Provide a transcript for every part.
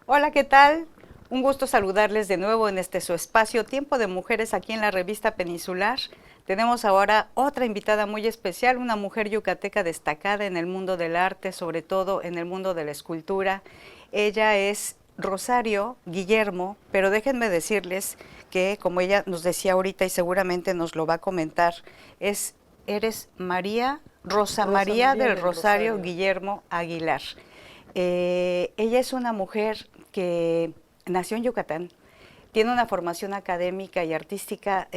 Hola, ¿qué tal? Un gusto saludarles de nuevo en este su espacio Tiempo de Mujeres aquí en la revista Peninsular. Tenemos ahora otra invitada muy especial, una mujer yucateca destacada en el mundo del arte, sobre todo en el mundo de la escultura. Ella es Rosario Guillermo, pero déjenme decirles que, como ella nos decía ahorita y seguramente nos lo va a comentar, eres Rosa Rosa María María del del Rosario Rosario. Guillermo Aguilar. Ella es una mujer que nació en Yucatán, tiene una formación académica y artística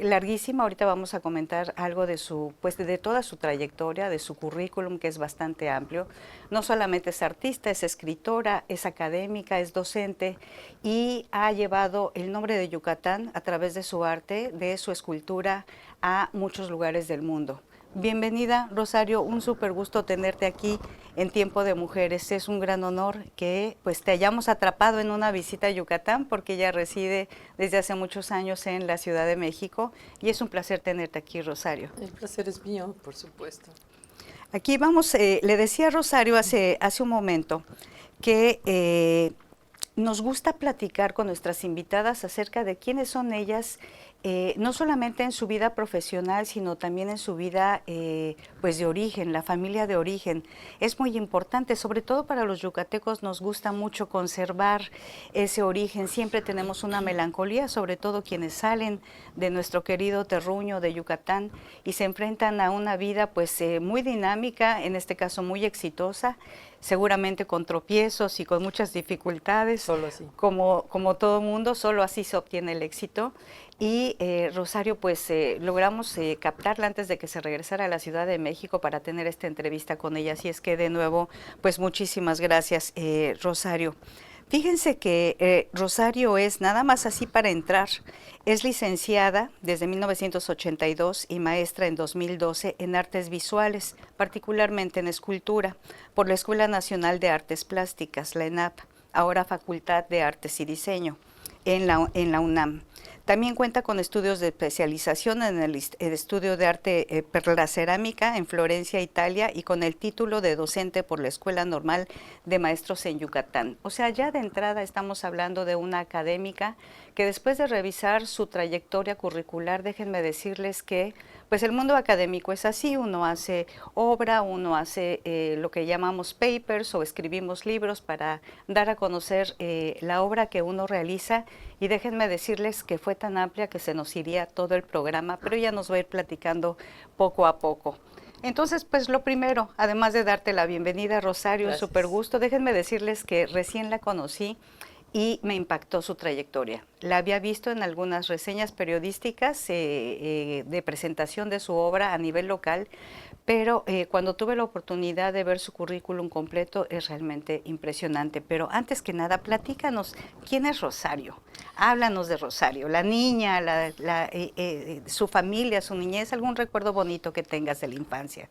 larguísima. Ahorita vamos a comentar algo de pues de toda su trayectoria, de su currículum, que es bastante amplio. No solamente es artista, es escritora, es académica, es docente y ha llevado el nombre de Yucatán a través de su arte, de su escultura, a muchos lugares del mundo. Bienvenida, Rosario, un súper gusto tenerte aquí en Tiempo de Mujeres. Es un gran honor que pues te hayamos atrapado en una visita a Yucatán porque ella reside desde hace muchos años en la Ciudad de México y es un placer tenerte aquí, Rosario. El placer es mío, por supuesto. Aquí vamos, le decía a Rosario hace un momento que nos gusta platicar con nuestras invitadas acerca de quiénes son ellas, no solamente en su vida profesional, sino también en su vida pues de origen, la familia de origen. Es muy importante, sobre todo para los yucatecos nos gusta mucho conservar ese origen. Siempre tenemos una melancolía, sobre todo quienes salen de nuestro querido terruño de Yucatán y se enfrentan a una vida pues muy dinámica, en este caso muy exitosa, seguramente con tropiezos y con muchas dificultades, Solo así. como todo mundo, solo así se obtiene el éxito. Y Rosario, pues logramos captarla antes de que se regresara a la Ciudad de México para tener esta entrevista con ella. Así es que de nuevo, pues muchísimas gracias, Rosario. Fíjense que Rosario es, nada más así para entrar, es licenciada desde 1982 y maestra en 2012 en artes visuales, particularmente en escultura, por la Escuela Nacional de Artes Plásticas, la ENAP, ahora Facultad de Artes y Diseño, en la UNAM. También cuenta con estudios de especialización en el estudio de arte per la cerámica en Florencia, Italia, y con el título de docente por la Escuela Normal de Maestros en Yucatán. O sea, ya de entrada estamos hablando de una académica que después de revisar su trayectoria curricular, déjenme decirles que pues el mundo académico es así, uno hace obra, uno hace lo que llamamos papers o escribimos libros para dar a conocer la obra que uno realiza, y déjenme decirles que fue tan amplia que se nos iría todo el programa, pero ella nos va a ir platicando poco a poco. Entonces, pues lo primero, además de darte la bienvenida, Rosario, un súper Gracias. gusto, déjenme decirles que recién la conocí y me impactó su trayectoria. La había visto en algunas reseñas periodísticas de presentación de su obra a nivel local, pero cuando tuve la oportunidad de ver su currículum completo es realmente impresionante. Pero antes que nada, platícanos, ¿quién es Rosario? Háblanos de Rosario, la niña, su familia, su niñez, algún recuerdo bonito que tengas de la infancia.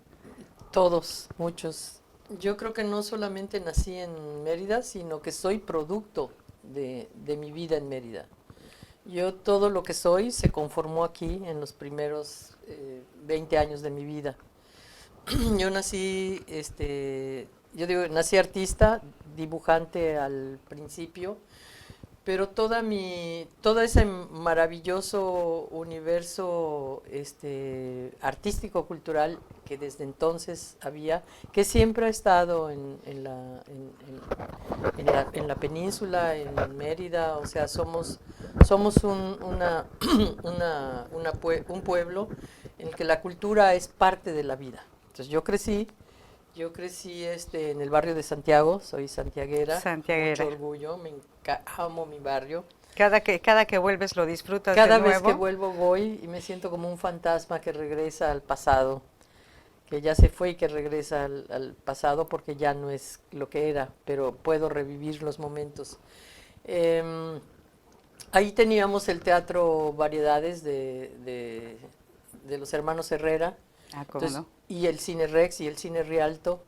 Todos, muchos. Yo creo que no solamente nací en Mérida, sino que soy producto de mi vida en Mérida. Yo todo lo que soy se conformó aquí en los primeros 20 años de mi vida. Yo nací, yo digo, nací artista, dibujante al principio, pero todo ese maravilloso universo artístico cultural que desde entonces había, que siempre ha estado en la península, en Mérida. O sea, somos un pueblo en el que la cultura es parte de la vida. Entonces yo crecí en el barrio de Santiago, soy santiaguera, con mucho Santiaguera. orgullo, amo mi barrio. Cada que vuelves lo disfrutas de Cada vez que nuevo. vuelvo voy y me siento como un fantasma que regresa al pasado, que ya se fue y que regresa al pasado porque ya no es lo que era, pero puedo revivir los momentos. Em, Ahí teníamos el Teatro Variedades de los hermanos Herrera, Ah, ¿cómo entonces, no? y el Cine Rex y el Cine Rialto,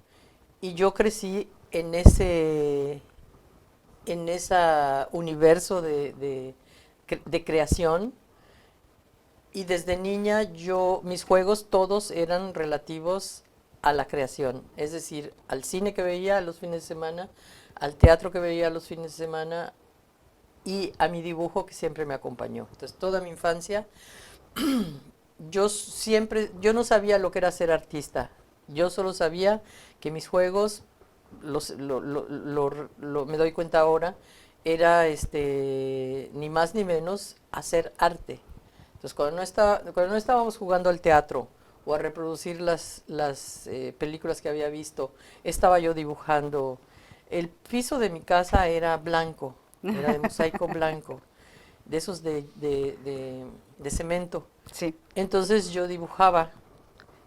y yo crecí en ese universo de creación. Y desde niña mis juegos todos eran relativos a la creación, es decir, al cine que veía los fines de semana, al teatro que veía los fines de semana y a mi dibujo que siempre me acompañó. Entonces, toda mi infancia, yo no sabía lo que era ser artista. Yo solo sabía que mis juegos, me doy cuenta ahora, era ni más ni menos hacer arte. Entonces, cuando no estábamos jugando al teatro o a reproducir las películas que había visto, estaba yo dibujando. El piso de mi casa era blanco, era de mosaico blanco, de esos de cemento. Sí. Entonces yo dibujaba,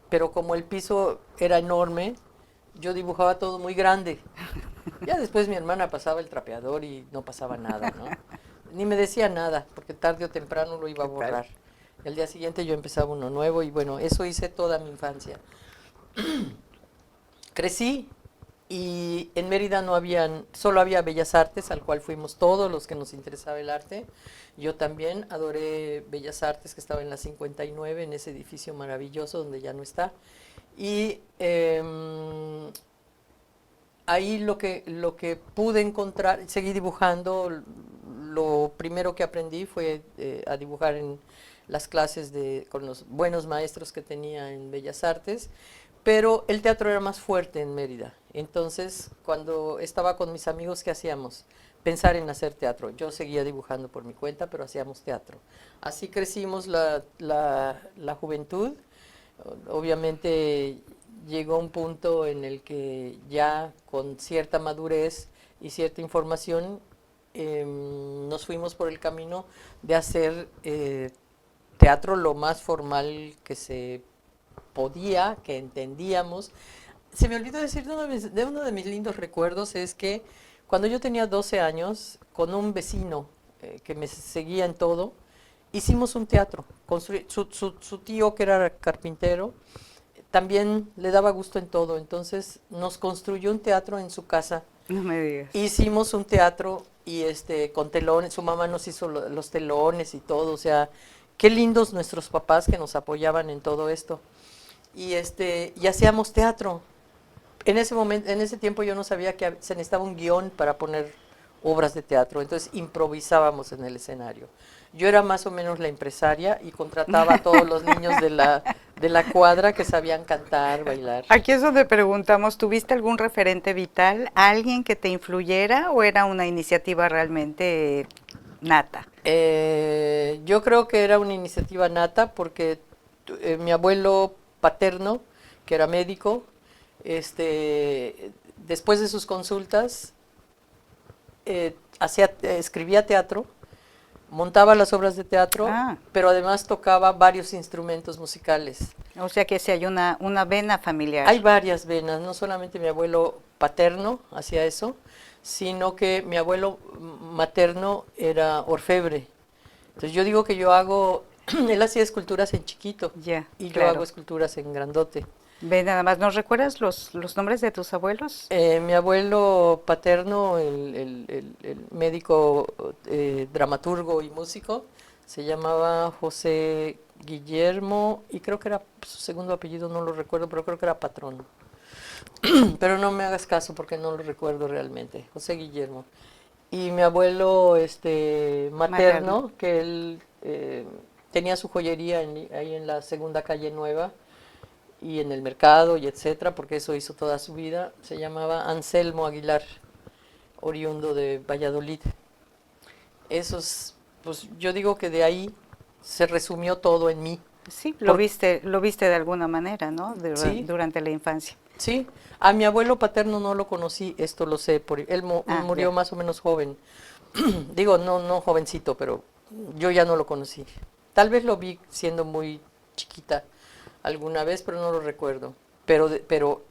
pero como el piso era enorme, yo dibujaba todo muy grande. Ya después mi hermana pasaba el trapeador y no pasaba nada, ¿no? Ni me decía nada, porque tarde o temprano lo iba a borrar. El día siguiente yo empezaba uno nuevo y bueno, eso hice toda mi infancia. Crecí y en Mérida solo había Bellas Artes, al cual fuimos todos los que nos interesaba el arte. Yo también adoré Bellas Artes, que estaba en la 59, en ese edificio maravilloso donde ya no está. Y ahí lo que pude encontrar, seguí dibujando. Lo primero que aprendí fue a dibujar en las clases con los buenos maestros que tenía en Bellas Artes, pero el teatro era más fuerte en Mérida. Entonces, cuando estaba con mis amigos, ¿qué hacíamos? Pensar en hacer teatro. Yo seguía dibujando por mi cuenta, pero hacíamos teatro. Así crecimos la juventud. Obviamente llegó un punto en el que ya con cierta madurez y cierta información nos fuimos por el camino de hacer teatro lo más formal que se podía, que entendíamos. Se me olvidó decir de uno de mis lindos recuerdos, es que cuando yo tenía 12 años, con un vecino que me seguía en todo, hicimos un teatro. Su tío, que era carpintero, también le daba gusto en todo, entonces nos construyó un teatro en su casa. No me digas. Hicimos un teatro y con telones, su mamá nos hizo los telones y todo, o sea, qué lindos nuestros papás que nos apoyaban en todo esto. Y hacíamos teatro. En ese tiempo yo no sabía que se necesitaba un guión para poner obras de teatro, entonces improvisábamos en el escenario. Yo era más o menos la empresaria y contrataba a todos los niños de la cuadra que sabían cantar, bailar. Aquí es donde preguntamos, ¿tuviste algún referente vital, alguien que te influyera o era una iniciativa realmente nata? Yo creo que era una iniciativa nata porque mi abuelo paterno, que era médico, después de sus consultas escribía teatro, montaba las obras de teatro, pero además tocaba varios instrumentos musicales. O sea que sí hay una vena familiar. Hay varias venas, no solamente mi abuelo paterno hacía eso, sino que mi abuelo materno era orfebre. Entonces yo digo que él hacía esculturas en chiquito y yo hago esculturas en grandote. Ve nada más, ¿nos recuerdas los nombres de tus abuelos? Mi abuelo paterno, el médico, dramaturgo y músico, se llamaba José Guillermo, y creo que era su segundo apellido, no lo recuerdo, pero creo que era Patrón. Pero no me hagas caso porque no lo recuerdo realmente, José Guillermo. Y mi abuelo materno, que él tenía su joyería ahí en la Segunda Calle Nueva, y en el mercado y etcétera, porque eso hizo toda su vida, se llamaba Anselmo Aguilar, oriundo de Valladolid. Pues yo digo que de ahí se resumió todo en mí. Sí, lo viste de alguna manera, ¿no? Sí. Durante la infancia. Sí, a mi abuelo paterno no lo conocí, esto lo sé, él murió más o menos joven. Digo, no jovencito, pero yo ya no lo conocí. Tal vez lo vi siendo muy chiquita alguna vez, pero no lo recuerdo. Pero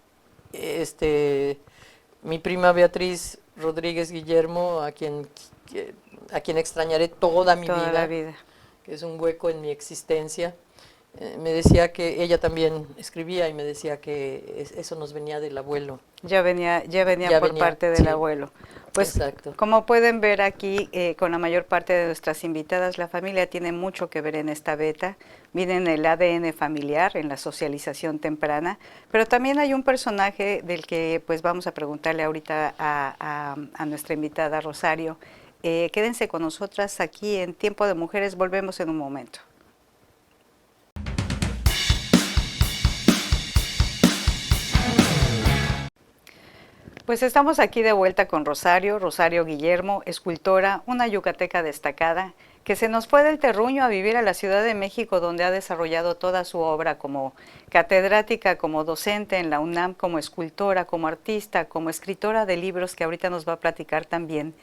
mi prima Beatriz Rodríguez Guillermo, a quien extrañaré toda mi vida, la vida, que es un hueco en mi existencia, Me decía que ella también escribía y me decía que eso nos venía del abuelo. Ya venía Ya por venía, parte del sí, abuelo. Pues exacto. como pueden ver aquí con la mayor parte de nuestras invitadas, la familia tiene mucho que ver en esta beta. Miren el ADN familiar, en la socialización temprana, pero también hay un personaje del que pues vamos a preguntarle ahorita a nuestra invitada Rosario. Quédense con nosotras aquí en Tiempo de Mujeres, volvemos en un momento. Pues estamos aquí de vuelta con Rosario Guillermo, escultora, una yucateca destacada, que se nos fue del terruño a vivir a la Ciudad de México, donde ha desarrollado toda su obra como catedrática, como docente en la UNAM, como escultora, como artista, como escritora de libros, que ahorita nos va a platicar también.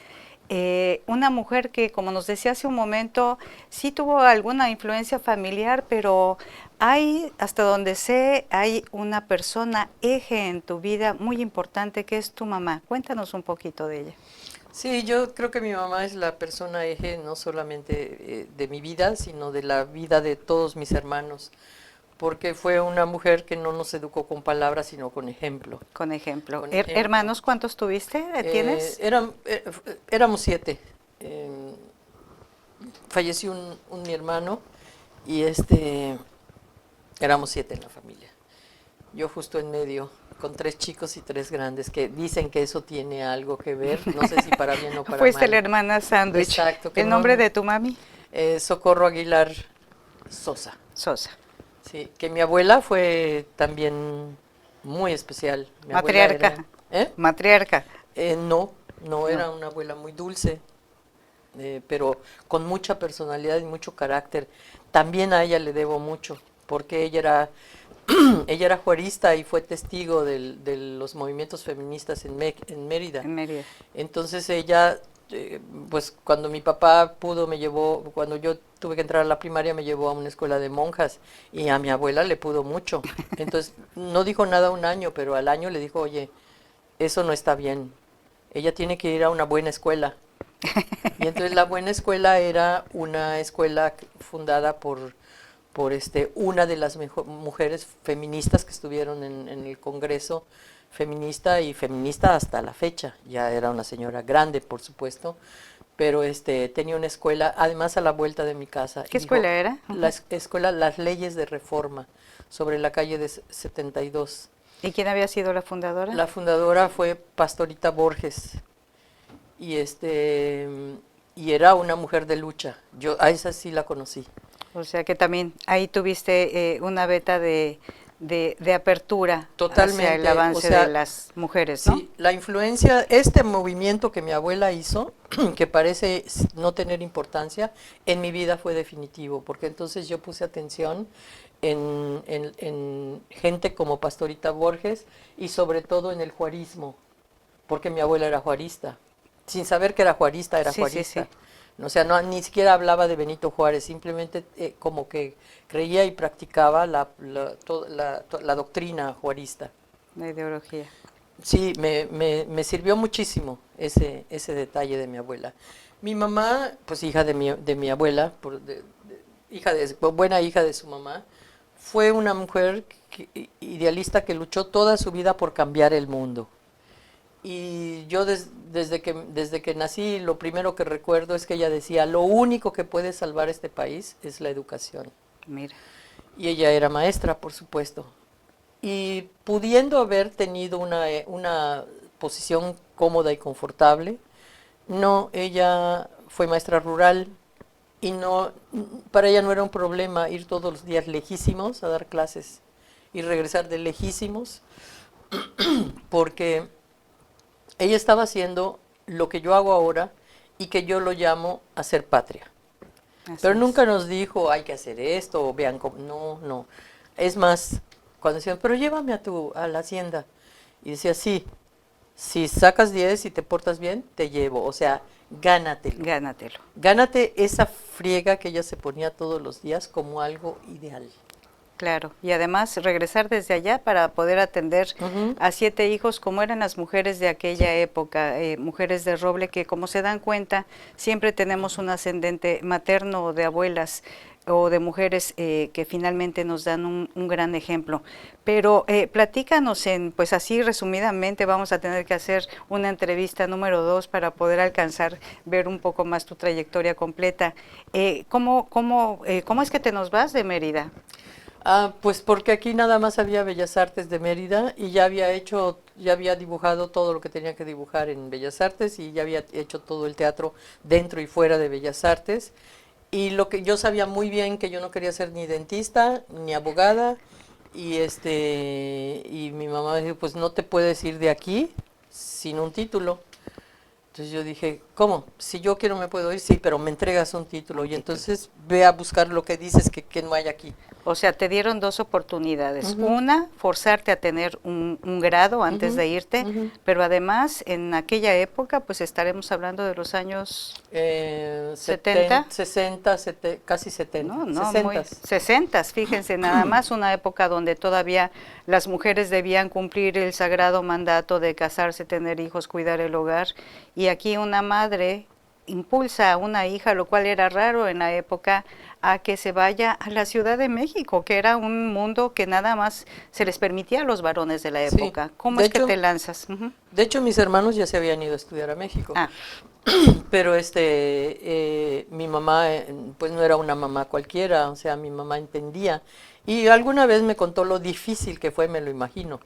Una mujer que, como nos decía hace un momento, sí tuvo alguna influencia familiar, pero hay, hasta donde sé, hay una persona eje en tu vida muy importante que es tu mamá. Cuéntanos un poquito de ella. Sí, yo creo que mi mamá es la persona eje no solamente de mi vida, sino de la vida de todos mis hermanos, porque fue una mujer que no nos educó con palabras, sino con ejemplo. Con ejemplo. Con ejemplo. ¿Hermanos cuántos tuviste? ¿Tienes? Éramos 7. Falleció mi hermano y éramos 7 en la familia. Yo justo en medio, con 3 chicos y 3 grandes, que dicen que eso tiene algo que ver, no sé si para bien o para Fuiste mal. la hermana sándwich. Exacto. ¿El nombre de tu mami? Socorro Aguilar Sosa. Sosa. Sí, que mi abuela fue también muy especial. Mi matriarca. Matriarca. No, era una abuela muy dulce, pero con mucha personalidad y mucho carácter. También a ella le debo mucho, porque ella era juarista y fue testigo de los movimientos feministas en Mérida. En Mérida. Entonces ella, pues cuando mi papá cuando yo tuve que entrar a la primaria, me llevó a una escuela de monjas y a mi abuela le pudo mucho. Entonces no dijo nada un año, pero al año le dijo, oye, eso no está bien. Ella tiene que ir a una buena escuela. Y entonces la buena escuela era una escuela fundada por una de las mujeres feministas que estuvieron en el Congreso feminista y feminista hasta la fecha. Ya era una señora grande, por supuesto, pero tenía una escuela, además a la vuelta de mi casa. ¿Qué escuela era? La escuela Las Leyes de Reforma, sobre la calle de 72. ¿Y quién había sido la fundadora? La fundadora fue Pastorita Borges. Y y era una mujer de lucha. Yo a esa sí la conocí. O sea que también ahí tuviste una beta de apertura. Totalmente, hacia el avance de las mujeres, ¿no? Sí, la influencia, este movimiento que mi abuela hizo, que parece no tener importancia, en mi vida fue definitivo, porque entonces yo puse atención en gente como Pastorita Borges y sobre todo en el juarismo, porque mi abuela era juarista. Sin saber que era juarista, era juarista. Sí. O sea, ni siquiera hablaba de Benito Juárez, simplemente como que creía y practicaba la doctrina juarista. La ideología. Sí, me sirvió muchísimo ese detalle de mi abuela. Mi mamá, pues hija de mi abuela, buena hija de su mamá, fue una mujer idealista que luchó toda su vida por cambiar el mundo. Y yo desde que nací, lo primero que recuerdo es que ella decía, lo único que puede salvar este país es la educación. Mira. Y ella era maestra, por supuesto. Y pudiendo haber tenido una posición cómoda y confortable, no, ella fue maestra rural y para ella no era un problema ir todos los días lejísimos a dar clases y regresar de lejísimos, porque ella estaba haciendo lo que yo hago ahora y que yo lo llamo hacer patria. Pero nunca nos dijo, hay que hacer esto, o vean cómo. No. Es más, cuando decían, pero llévame a la hacienda. Y decía, sí, si sacas 10 y te portas bien, te llevo. O sea, gánatelo. Gánatelo. Gánate esa friega que ella se ponía todos los días como algo ideal. Claro, y además regresar desde allá para poder atender a 7 hijos, como eran las mujeres de aquella época, mujeres de roble, que como se dan cuenta, siempre tenemos un ascendente materno o de abuelas o de mujeres que finalmente nos dan un gran ejemplo. Pero platícanos pues así resumidamente, vamos a tener que hacer una entrevista número 2 para poder alcanzar, ver un poco más tu trayectoria completa. ¿Cómo es que te nos vas de Mérida? Pues porque aquí nada más había Bellas Artes de Mérida y ya había dibujado todo lo que tenía que dibujar en Bellas Artes y ya había hecho todo el teatro dentro y fuera de Bellas Artes. Y lo que yo sabía muy bien que yo no quería ser ni dentista ni abogada y mi mamá me dijo, pues no te puedes ir de aquí sin un título. Entonces yo dije, ¿cómo? Si yo quiero me puedo ir, sí, pero me entregas un título. Y entonces ve a buscar lo que dices que no hay aquí. O sea, te dieron dos oportunidades. Ujú. Una, forzarte a tener un grado antes Ujú, de irte, ujú. pero además en aquella época, pues estaremos hablando de los años 70. 60, casi 70, No, no, 60. muy 60, fíjense, nada más una época donde todavía las mujeres debían cumplir el sagrado mandato de casarse, tener hijos, cuidar el hogar, y aquí una madre impulsa a una hija, lo cual era raro en la época, a que se vaya a la Ciudad de México, que era un mundo que nada más se les permitía a los varones de la Sí, época. ¿Cómo de es que te hecho, lanzas? Ujú. de hecho mis hermanos ya se habían ido a estudiar a México, Ah, pero mi mamá pues no era una mamá cualquiera, o sea, mi mamá entendía y alguna vez me contó lo difícil que fue, me lo imagino,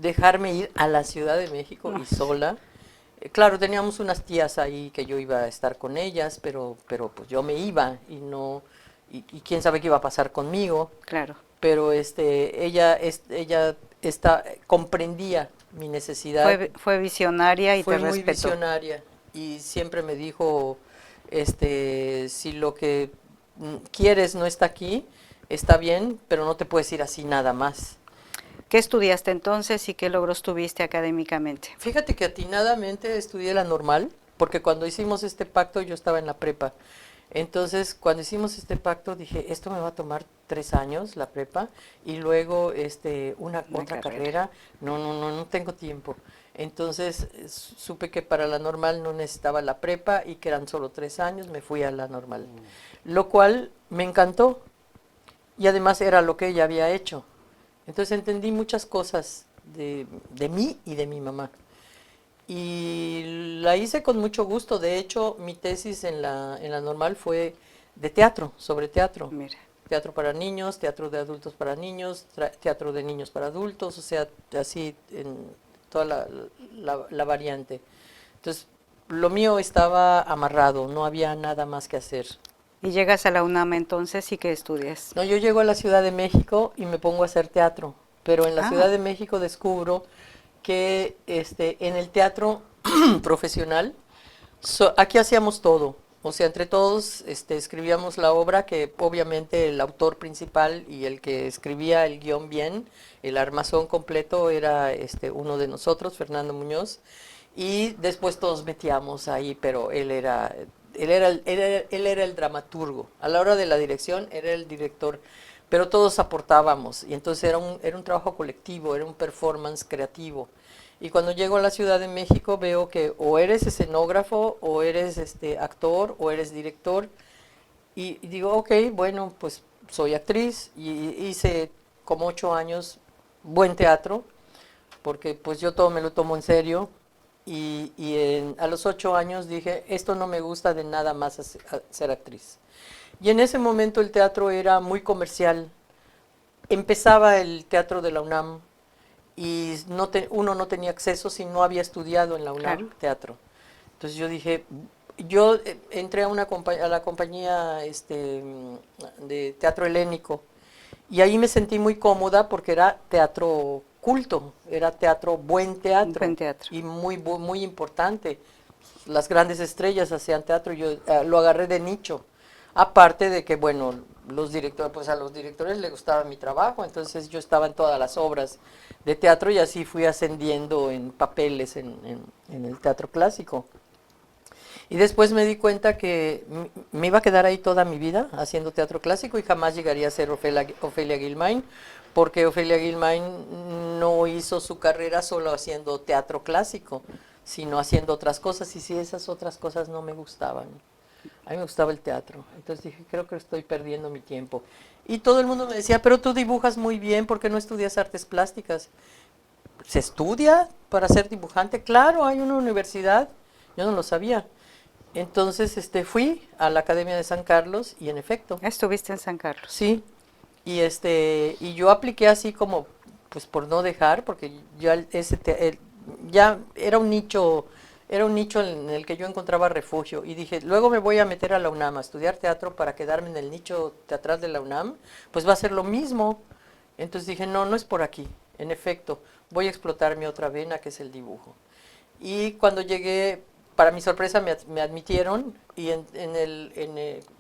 dejarme ir a la Ciudad de México no, y sola. Claro, teníamos unas tías ahí que yo iba a estar con ellas, pero pues yo me iba y no, y quién sabe qué iba a pasar conmigo, claro. pero ella comprendía mi necesidad, Fue visionaria y te fue muy respetó. visionaria y siempre me dijo, si lo que quieres no está aquí, está bien, pero no te puedes ir así nada más. ¿Qué estudiaste entonces y qué logros tuviste académicamente? Fíjate que atinadamente estudié la normal, porque cuando hicimos este pacto yo estaba en la prepa. Entonces, cuando hicimos este pacto dije, esto me va a tomar 3 años, la prepa, y luego una Una otra carrera. carrera. No tengo tiempo. Entonces, supe que para la normal no necesitaba la prepa y que eran solo 3 años, me fui a la normal. Lo cual me encantó y además era lo que ella había hecho. Entonces entendí muchas cosas de mí y de mi mamá. Y la hice con mucho gusto. De hecho, mi tesis en la normal fue de teatro, sobre teatro. Mira, Teatro para niños, teatro de adultos para niños, teatro de niños para adultos, o sea, así en toda la variante. Entonces, lo mío estaba amarrado, no había nada más que hacer. y llegas a la UNAM entonces y qué estudias. No, yo llego a la Ciudad de México y me pongo a hacer teatro, pero en la Ciudad Ah, de México descubro que en el teatro profesional, aquí hacíamos todo, o sea, entre todos escribíamos la obra que obviamente el autor principal y el que escribía el guión bien, el armazón completo era uno de nosotros, Fernando Muñoz, y después todos metíamos ahí, pero él era el dramaturgo. A la hora de la dirección era el director, pero todos aportábamos y entonces era un trabajo colectivo, era un performance creativo. Y cuando llego a la Ciudad de México veo que o eres escenógrafo, o eres actor, o eres director. Y digo, ok, bueno, pues soy actriz y hice como 8 años buen teatro, porque pues yo todo me lo tomo en serio. A los 8 años dije, esto no me gusta de nada más ser actriz. Y en ese momento el teatro era muy comercial. Empezaba el teatro de la UNAM y uno no tenía acceso si no había estudiado en la claro. UNAM teatro. Entonces yo dije, yo entré a la compañía de teatro helénico y ahí me sentí muy cómoda porque era teatro culto, era buen Un buen teatro teatro. y muy importante. Las grandes estrellas hacían teatro, yo lo agarré de nicho. Aparte de que, bueno, pues a los directores les gustaba mi trabajo, entonces yo estaba en todas las obras de teatro y así fui ascendiendo en papeles en el teatro clásico. Y después me di cuenta que me iba a quedar ahí toda mi vida haciendo teatro clásico y jamás llegaría a ser Ofelia Guilmain, porque Ofelia Guilmain no hizo su carrera solo haciendo teatro clásico, sino haciendo otras cosas, y si esas otras cosas no me gustaban. A mí me gustaba el teatro. Entonces dije, creo que estoy perdiendo mi tiempo. Y todo el mundo me decía, pero tú dibujas muy bien, ¿por qué no estudias artes plásticas? ¿Se estudia para ser dibujante? Claro, hay una universidad. Yo no lo sabía. Entonces fui a la Academia de San Carlos y en efecto, Estuviste en San Carlos. sí. Y yo apliqué así como, pues por no dejar, porque ya ya era un nicho en el que yo encontraba refugio. Y dije, luego me voy a meter a la UNAM a estudiar teatro para quedarme en el nicho teatral de la UNAM, pues va a ser lo mismo. Entonces dije, no, no es por aquí. En efecto, voy a explotar mi otra vena, que es el dibujo. Y cuando llegué, para mi sorpresa, me admitieron y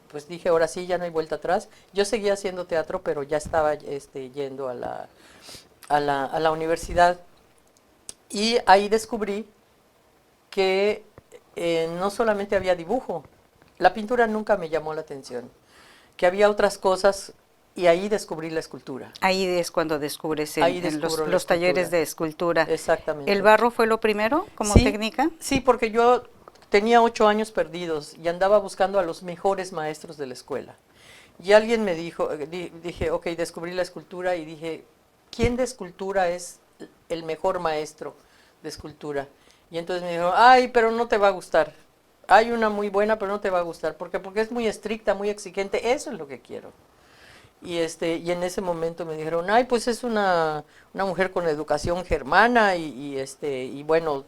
pues dije, ahora sí, ya no hay vuelta atrás. Yo seguía haciendo teatro, pero ya estaba yendo a la universidad. Y ahí descubrí que no solamente había dibujo, la pintura nunca me llamó la atención, que había otras cosas y ahí descubrí la escultura. Ahí es cuando descubres Ahí en descubro la los talleres escultura. de escultura. Exactamente. ¿El barro fue lo primero como Sí, técnica? sí, porque yo tenía 8 años perdidos y andaba buscando a los mejores maestros de la escuela. Y alguien me dijo, dije, ok, descubrí la escultura y dije, ¿quién de escultura es el mejor maestro de escultura? Y entonces me dijo, ay, pero no te va a gustar. Hay una muy buena, pero no te va a gustar. ¿Por qué? Porque es muy estricta, muy exigente. Eso es lo que quiero. Y en ese momento me dijeron, ay, pues es una mujer con educación germana y bueno,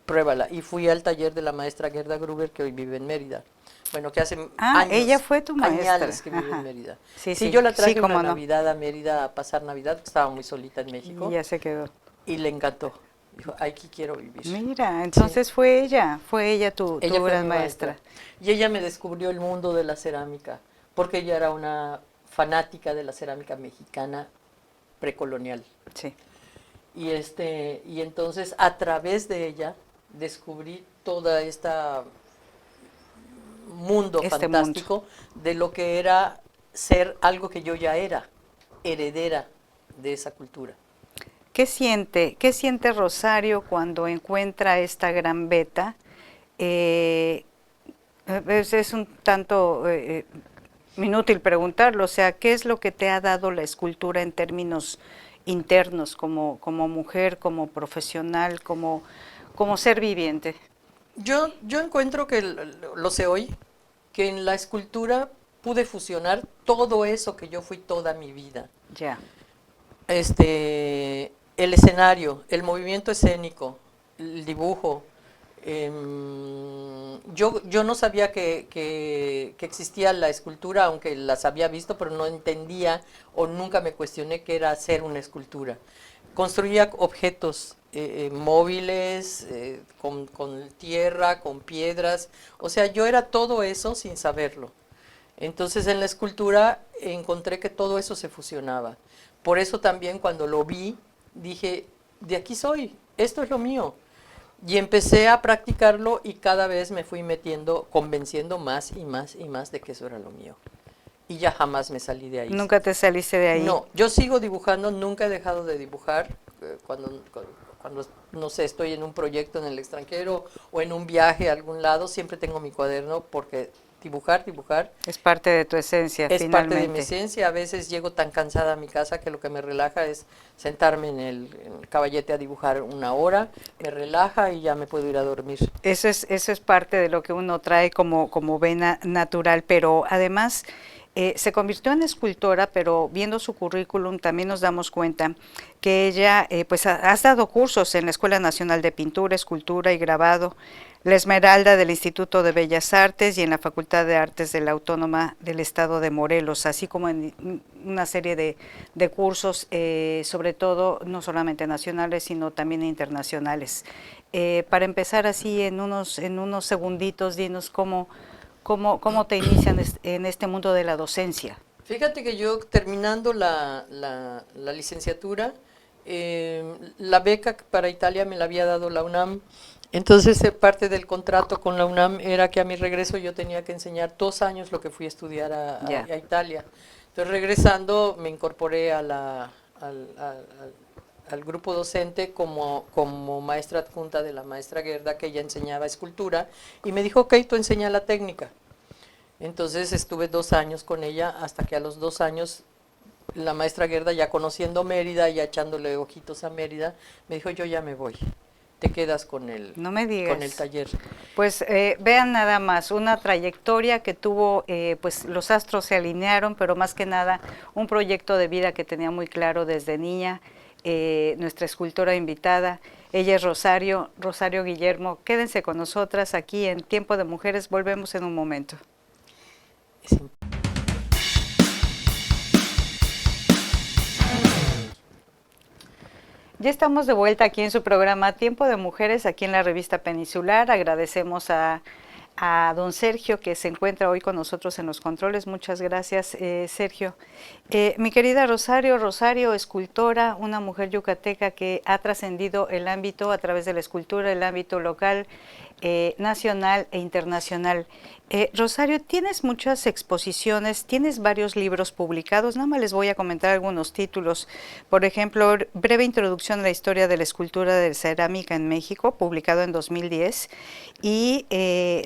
pruébala. Y fui al taller de la maestra Gerda Gruber, que hoy vive en Mérida. Bueno, que hace Ah, ella fue tu maestra. añales que vive Ajá. en Mérida. Sí, Sí, sí, yo la sí, traje una cómo no. Navidad a Mérida a pasar Navidad, porque estaba muy solita en México, Y ya se quedó. y le encantó. Dijo, aquí quiero vivir. Mira, Sí, entonces fue ella ella tu fue gran mi maestra. maestra. Y ella me descubrió el mundo de la cerámica, porque ella era una fanática de la cerámica mexicana precolonial. Sí. Y entonces a través de ella descubrí toda esta mundo Este mundo. fantástico de lo que era ser algo que yo ya era, heredera de esa cultura. Qué siente Rosario cuando encuentra esta gran beta? Eh, es un tanto inútil preguntarlo, o sea, ¿qué es lo que te ha dado la escultura en términos internos, como mujer, como profesional, como ser viviente? Yo encuentro que, lo sé hoy, que en la escultura pude fusionar todo eso que yo fui toda mi vida. Ya. El escenario, el movimiento escénico, el dibujo. Yo no sabía que existía la escultura, aunque las había visto, pero no entendía o nunca me cuestioné qué era hacer una escultura. Construía objetos móviles, con tierra, con piedras, o sea, yo era todo eso sin saberlo. Entonces en la escultura encontré que todo eso se fusionaba. Por eso también cuando lo vi, dije, de aquí soy, esto es lo mío. Y empecé a practicarlo y cada vez me fui metiendo, convenciendo más y más y más de que eso era lo mío. Y ya jamás me salí de ahí. ¿Nunca te saliste de ahí? No, yo sigo dibujando, nunca he dejado de dibujar. Cuando, no sé, estoy en un proyecto en el extranjero o en un viaje a algún lado, siempre tengo mi cuaderno porque dibujar es parte de tu esencia, es finalmente. parte de mi esencia. A veces llego tan cansada a mi casa que lo que me relaja es sentarme en el caballete a dibujar una hora, me relaja y ya me puedo ir a dormir. Eso es parte de lo que uno trae como vena natural, pero además se convirtió en escultora, pero viendo su currículum también nos damos cuenta que ella pues has dado cursos en la Escuela Nacional de Pintura, Escultura y Grabado, la Esmeralda del Instituto de Bellas Artes y en la Facultad de Artes de la Autónoma del Estado de Morelos, así como en una serie de cursos, sobre todo no solamente nacionales, sino también internacionales. Para empezar así en unos segunditos, dinos cómo te inician en este mundo de la docencia. Fíjate que yo terminando la licenciatura, la beca para Italia me la había dado la UNAM. Entonces parte del contrato con la UNAM era que a mi regreso yo tenía que enseñar 2 años lo que fui a estudiar a Italia. Entonces regresando me incorporé a al grupo docente como maestra adjunta de la maestra Gerda, que ella enseñaba escultura, y me dijo, ok, tú enseña la técnica. Entonces estuve 2 años con ella, hasta que a los 2 años la maestra Gerda, ya conociendo Mérida, ya echándole ojitos a Mérida, me dijo, yo ya me voy, te quedas No me con el digas. taller. Pues vean nada más, una trayectoria que tuvo, pues los astros se alinearon, pero más que nada un proyecto de vida que tenía muy claro desde niña. Nuestra escultora invitada, ella es Rosario Guillermo. Quédense con nosotras aquí en Tiempo de Mujeres, volvemos en un momento. Ya estamos de vuelta aquí en su programa Tiempo de Mujeres, aquí en la revista Peninsular. Agradecemos a don Sergio, que se encuentra hoy con nosotros en los controles. Muchas gracias, Sergio. Mi querida Rosario, escultora, una mujer yucateca que ha trascendido el ámbito a través de la escultura, el ámbito local, nacional e internacional. Rosario, tienes muchas exposiciones, tienes varios libros publicados, nada más les voy a comentar algunos títulos. Por ejemplo, Breve Introducción a la Historia de la Escultura de Cerámica en México, publicado en 2010, y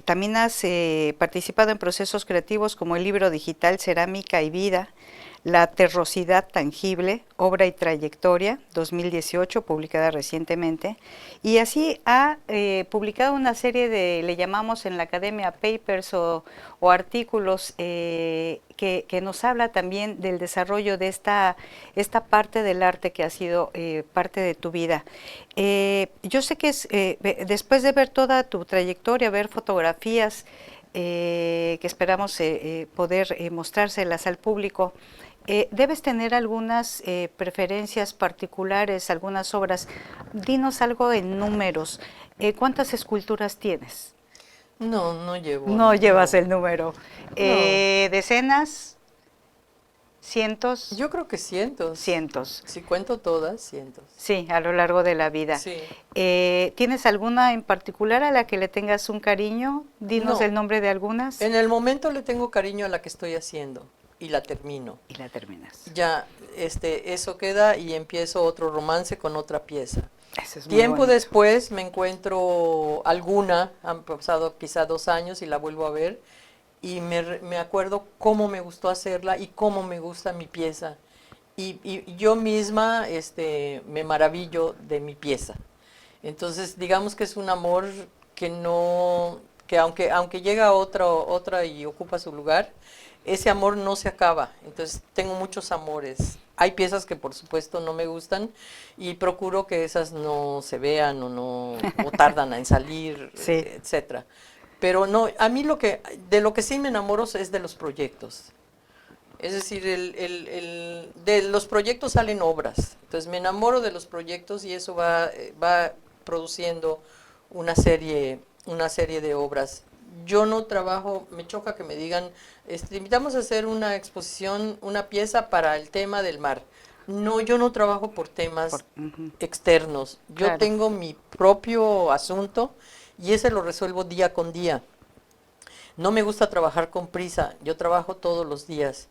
también has participado en procesos creativos como el libro digital Cerámica y Vida, La Terrosidad Tangible, Obra y Trayectoria, 2018, publicada recientemente, y así ha publicado una serie de, le llamamos en la academia papers o artículos que nos habla también del desarrollo de esta parte del arte que ha sido parte de tu vida. Yo sé que después de ver toda tu trayectoria, ver fotografías que esperamos poder mostrárselas al público, debes tener algunas preferencias particulares, algunas obras. Dinos algo en números. ¿Cuántas esculturas tienes? No llevo. No llevas el número. No. ¿Decenas? ¿Cientos? Yo creo que cientos. Cientos. Si cuento todas, cientos. Sí, a lo largo de la vida. Sí. ¿Tienes alguna en particular a la que le tengas un cariño? Dinos el nombre de algunas. En el momento le tengo cariño a la que estoy haciendo y la termino. Y la terminas. Ya, eso queda y empiezo otro romance con otra pieza. Eso es muy Tiempo bonito. después me encuentro alguna, han pasado quizá 2 años y la vuelvo a ver, y me acuerdo cómo me gustó hacerla y cómo me gusta mi pieza. Y yo misma me maravillo de mi pieza. Entonces, digamos que es un amor que aunque llega otra y ocupa su lugar, ese amor no se acaba. Entonces, tengo muchos amores. Hay piezas que por supuesto no me gustan y procuro que esas no se vean o tardan en salir, Sí. etcétera. Pero no, a mí de lo que sí me enamoro es de los proyectos. Es decir, de los proyectos salen obras. Entonces me enamoro de los proyectos y eso va produciendo una serie de obras. Yo no trabajo, me choca que me digan, invitamos a hacer una exposición, una pieza para el tema del mar. No, yo no trabajo por temas externos. Yo Claro. tengo mi propio asunto y ese lo resuelvo día con día. No me gusta trabajar con prisa, yo trabajo todos los días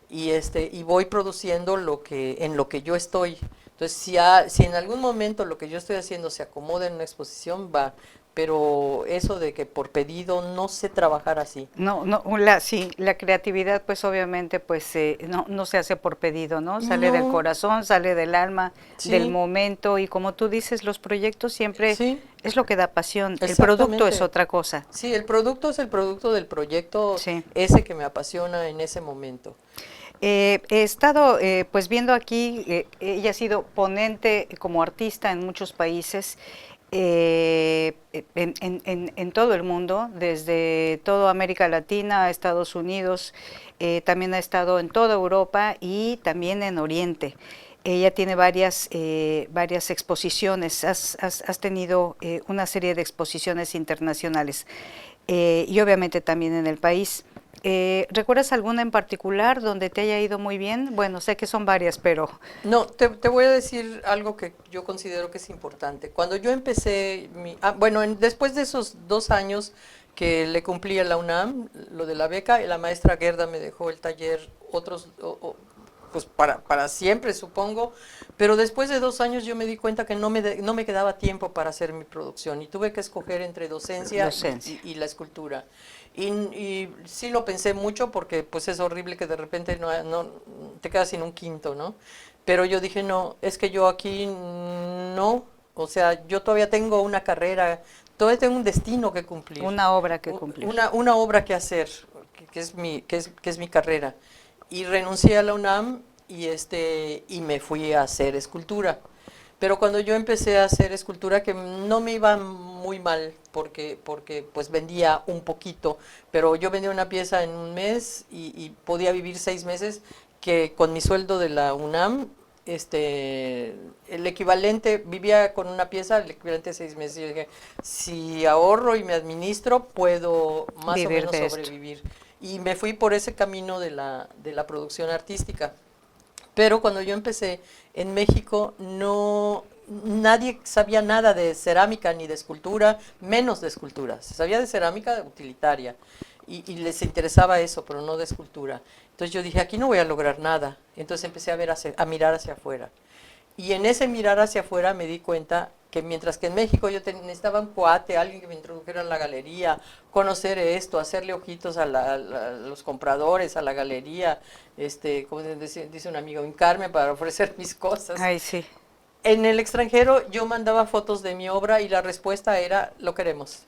y voy produciendo en lo que yo estoy. Entonces, si en algún momento lo que yo estoy haciendo se acomoda en una exposición, va. Pero eso de que por pedido, no sé trabajar así. No, sí, la creatividad pues obviamente pues no se hace por pedido, ¿no? Sale del corazón, sale del alma, Sí. del momento, y como tú dices, los proyectos siempre Sí. es lo que da pasión. El Exactamente. producto es otra cosa. Sí, el producto es el producto del proyecto, Sí. ese que me apasiona en ese momento. He estado pues viendo aquí, ella ha sido ponente como artista en muchos países, en todo el mundo, desde toda América Latina a Estados Unidos, también ha estado en toda Europa y también en Oriente. Ella tiene varias exposiciones, has tenido una serie de exposiciones internacionales y obviamente también en el país. ¿Recuerdas alguna en particular donde te haya ido muy bien? Bueno, sé que son varias, pero... No, te voy a decir algo que yo considero que es importante. Cuando yo empecé, después de esos 2 años que le cumplí a la UNAM, lo de la beca, la maestra Gerda me dejó el taller pues para siempre, supongo, pero después de 2 años yo me di cuenta que no me quedaba tiempo para hacer mi producción y tuve que escoger entre docencia y la escultura. Y sí lo pensé mucho porque pues es horrible que de repente no te quedas sin un quinto, ¿no? Pero yo dije, no, es que yo aquí no, o sea, yo todavía tengo una carrera, todavía tengo un destino que cumplir. Una obra que cumplir. Una obra que hacer, que es mi carrera. Y renuncié a la UNAM y me fui a hacer escultura. Pero cuando yo empecé a hacer escultura, que no me iba muy mal, porque pues vendía un poquito, pero yo vendía una pieza en un mes y podía vivir 6 meses, que con mi sueldo de la UNAM, el equivalente, vivía con una pieza, el equivalente a 6 meses. Yo dije, si ahorro y me administro, puedo más o menos sobrevivir. Y me fui por ese camino de la producción artística. Pero cuando yo empecé en México, nadie sabía nada de cerámica ni de escultura, menos de escultura. Se sabía de cerámica utilitaria y les interesaba eso, pero no de escultura. Entonces yo dije, aquí no voy a lograr nada. Entonces empecé a mirar hacia afuera. Y en ese mirar hacia afuera me di cuenta que mientras que en México yo necesitaba un cuate, alguien que me introdujera en la galería, conocer esto, hacerle ojitos a los compradores, a la galería, como dice un amigo, hincarme para ofrecer mis cosas. Ay, sí. En el extranjero yo mandaba fotos de mi obra y la respuesta era, lo queremos.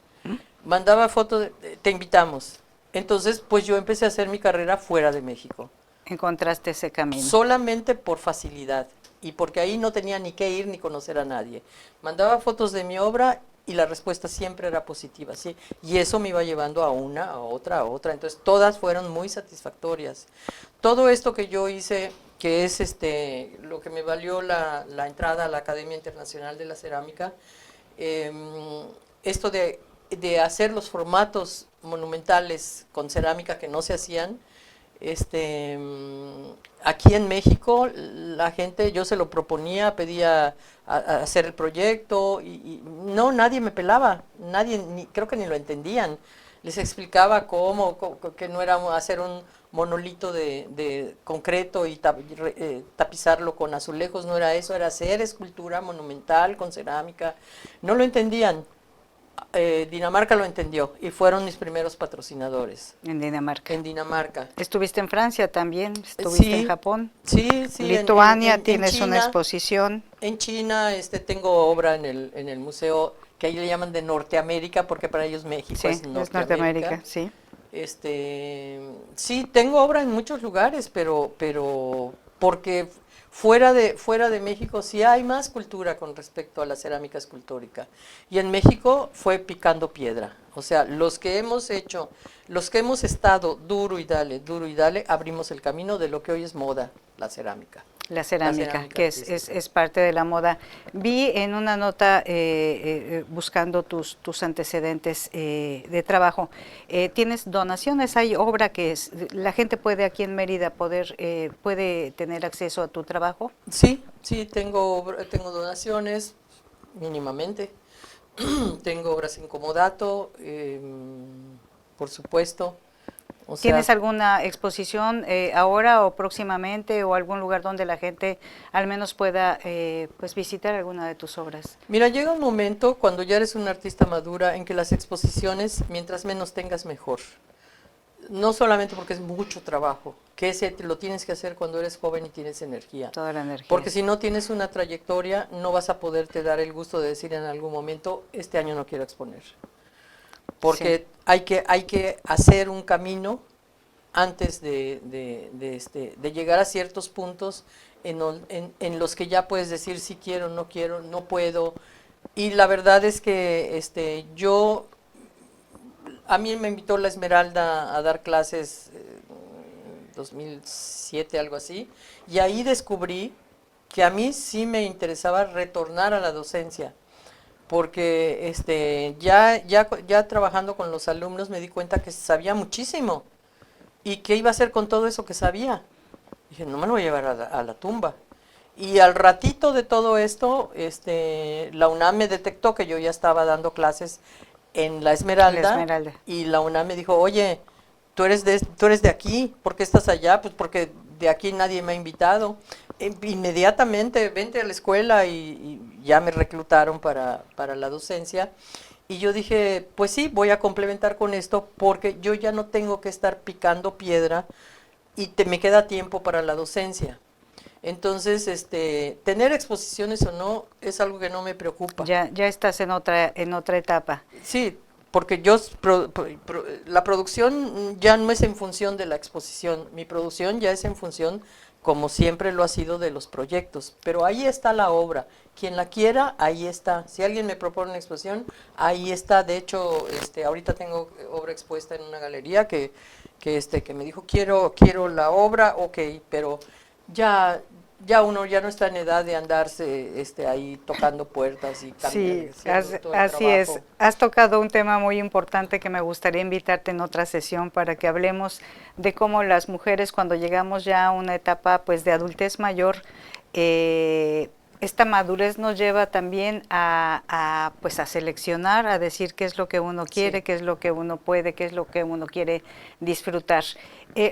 Mandaba fotos, te invitamos. Entonces, pues yo empecé a hacer mi carrera fuera de México. Encontraste ese camino. Solamente por facilidad. Y porque ahí no tenía ni que ir ni conocer a nadie. Mandaba fotos de mi obra y la respuesta siempre era positiva, ¿sí? Y eso me iba llevando a una, a otra, a otra. Entonces todas fueron muy satisfactorias. Todo esto que yo hice, que es lo que me valió la entrada a la Academia Internacional de la Cerámica, esto de hacer los formatos monumentales con cerámica que no se hacían, aquí en México la gente, yo se lo proponía, pedía a hacer el proyecto y no, nadie me pelaba, creo que ni lo entendían. Les explicaba cómo, que no era hacer un monolito de concreto y tapizarlo con azulejos, no era eso, era hacer escultura monumental con cerámica. No lo entendían. Dinamarca lo entendió y fueron mis primeros patrocinadores. En Dinamarca. En Dinamarca. ¿Estuviste en Francia también? ¿Estuviste sí, en Japón? Sí, sí. Lituania, tienes China, una exposición. En China tengo obra en el museo, que ahí le llaman de Norteamérica, porque para ellos México es Norteamérica. Sí. Sí, tengo obra en muchos lugares, pero porque fuera de México sí hay más cultura con respecto a la cerámica escultórica. Y en México fue picando piedra. O sea, los que hemos estado duro y dale, abrimos el camino de lo que hoy es moda, la cerámica. La cerámica, que es parte de la moda. Vi en una nota buscando tus antecedentes de trabajo, tienes donaciones, hay obra que la gente puede aquí en Mérida puede tener acceso a tu trabajo. Sí, tengo donaciones mínimamente, tengo obras en comodato, por supuesto. O sea, ¿tienes alguna exposición ahora o próximamente o algún lugar donde la gente al menos pueda pues visitar alguna de tus obras? Mira, llega un momento cuando ya eres una artista madura en que las exposiciones, mientras menos tengas, mejor. No solamente porque es mucho trabajo, que ese lo tienes que hacer cuando eres joven y tienes energía. Toda la energía. Porque si no tienes una trayectoria, no vas a poderte dar el gusto de decir en algún momento, este año no quiero exponer. Porque sí, hay que hacer un camino antes de llegar a ciertos puntos en los que ya puedes decir si quiero, no quiero, no puedo. Y la verdad es que a mí me invitó la Esmeralda a dar clases en 2007, algo así, y ahí descubrí que a mí sí me interesaba retornar a la docencia. Porque ya trabajando con los alumnos me di cuenta que sabía muchísimo. ¿Y qué iba a hacer con todo eso que sabía? Dije, no me lo voy a llevar a la tumba. Y al ratito de todo esto, la UNAM me detectó que yo ya estaba dando clases en la Esmeralda. Y la UNAM me dijo, oye, tú eres de aquí, ¿por qué estás allá? Pues porque de aquí nadie me ha invitado. Inmediatamente, vente a la escuela y ya me reclutaron para la docencia. Y yo dije, pues sí, voy a complementar con esto porque yo ya no tengo que estar picando piedra y me queda tiempo para la docencia. Entonces, tener exposiciones o no es algo que no me preocupa. Ya estás en otra etapa. Sí, porque la producción ya no es en función de la exposición, mi producción ya es en función, como siempre lo ha sido, de los proyectos. Pero ahí está la obra. Quien la quiera, ahí está. Si alguien me propone una exposición, ahí está. De hecho, ahorita tengo obra expuesta en una galería que me dijo, quiero la obra, ok, pero ya uno ya no está en edad de andarse ahí tocando puertas y Sí, todo el así es. trabajo. Has tocado un tema muy importante que me gustaría invitarte en otra sesión para que hablemos de cómo las mujeres cuando llegamos ya a una etapa pues de adultez mayor, esta madurez nos lleva también pues a seleccionar, a decir qué es lo que uno quiere, Sí. qué es lo que uno puede, qué es lo que uno quiere disfrutar.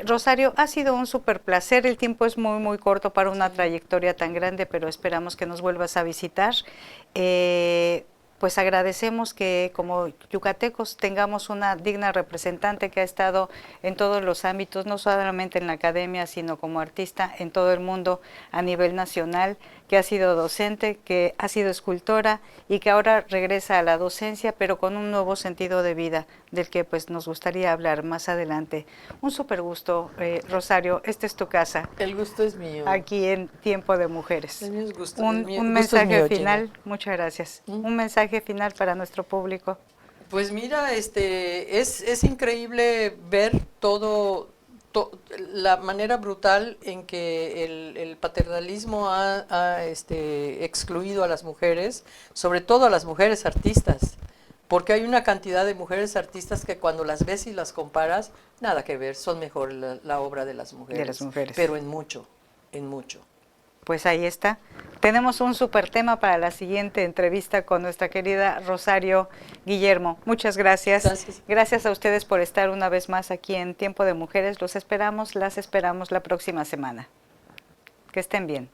Rosario, ha sido un súper placer, el tiempo es muy corto para una trayectoria tan grande, pero esperamos que nos vuelvas a visitar. Pues agradecemos que como yucatecos tengamos una digna representante que ha estado en todos los ámbitos, no solamente en la academia, sino como artista en todo el mundo a nivel nacional, que ha sido docente, que ha sido escultora y que ahora regresa a la docencia, pero con un nuevo sentido de vida, del que pues nos gustaría hablar más adelante. Un súper gusto, Rosario, esta es tu casa. El gusto es mío. Aquí en Tiempo de Mujeres. El mío es gusto, Un gusto es mensaje mío, final, Gina. muchas gracias. Un mensaje final para nuestro público. Pues mira, es increíble ver la manera brutal en que el paternalismo ha excluido a las mujeres, sobre todo a las mujeres artistas, porque hay una cantidad de mujeres artistas que cuando las ves y las comparas, nada que ver, son mejor la obra de las mujeres, pero en mucho, en mucho. Pues ahí está. Tenemos un súper tema para la siguiente entrevista con nuestra querida Rosario Guillermo. Muchas gracias. Gracias. Gracias a ustedes por estar una vez más aquí en Tiempo de Mujeres. Los esperamos, las esperamos la próxima semana. Que estén bien.